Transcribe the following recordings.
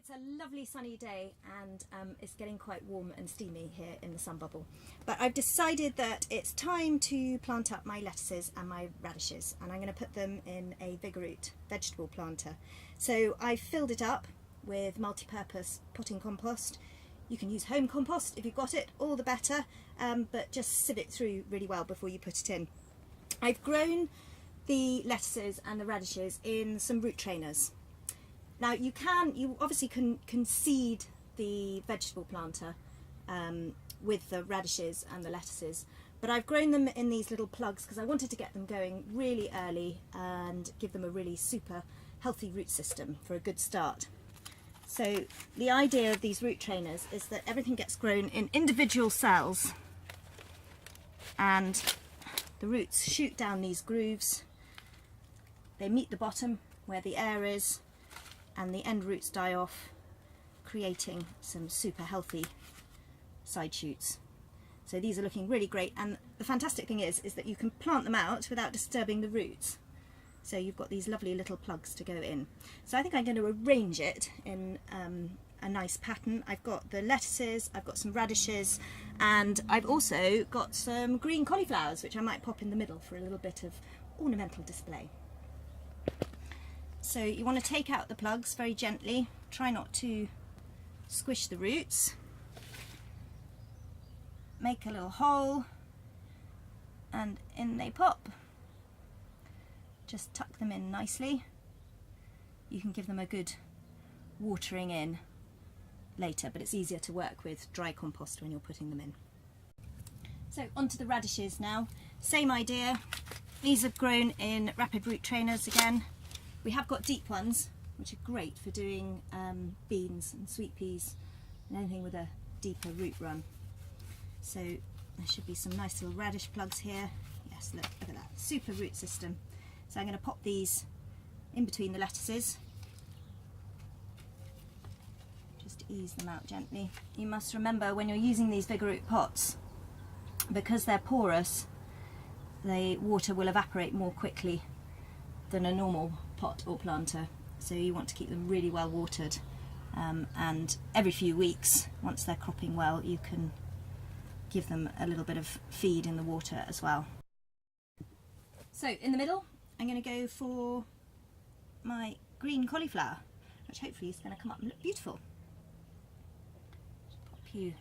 It's a lovely sunny day and it's getting quite warm and steamy here in the Sunbubble. But I've decided that it's time to plant up my lettuces and my radishes, and I'm going to put them in a Vigoroot vegetable planter. So I've filled it up with multi-purpose potting compost. You can use home compost if you've got it, all the better, but just sieve it through really well before you put it in. I've grown the lettuces and the radishes in some Rootrainers. Now you obviously can seed the vegetable planter with the radishes and the lettuces, but I've grown them in these little plugs because I wanted to get them going really early and give them a really super healthy root system for a good start. So the idea of these Rootrainers is that everything gets grown in individual cells and the roots shoot down these grooves. They meet the bottom where the air is, and the end roots die off, creating some super healthy side shoots. So these are looking really great, and the fantastic thing is that you can plant them out without disturbing the roots. So you've got these lovely little plugs to go in. So I think I'm going to arrange it in a nice pattern. I've got the lettuces, I've got some radishes, and I've also got some green cauliflowers, which I might pop in the middle for a little bit of ornamental display. So you want to take out the plugs very gently, try not to squish the roots, make a little hole and in they pop. Just tuck them in nicely. You can give them a good watering in later, but it's easier to work with dry compost when you're putting them in. So onto the radishes now, same idea. These are grown in rapid Rootrainers again. We have got deep ones, which are great for doing beans and sweet peas and anything with a deeper root run. So there should be some nice little radish plugs here. Yes, look at that, super root system. So I'm going to pop these in between the lettuces, just to ease them out gently. You must remember when you're using these Vigoroot pots, because they're porous, the water will evaporate more quickly than a normal pot or planter, so you want to keep them really well watered, and every few weeks, once they're cropping well, you can give them a little bit of feed in the water as well. So in the middle I'm going to go for my green cauliflower, which hopefully is going to come up and look beautiful. Just pop you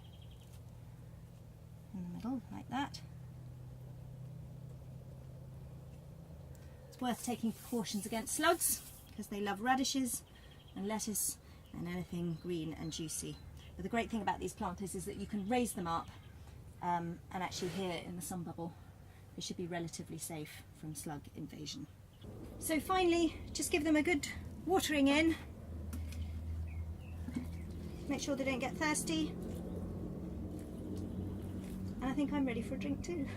in the middle like that. It's worth taking precautions against slugs because they love radishes and lettuce and anything green and juicy. But the great thing about these planters is that you can raise them up, and actually here in the Sunbubble they should be relatively safe from slug invasion. So finally, just give them a good watering in. Make sure they don't get thirsty. And I think I'm ready for a drink too.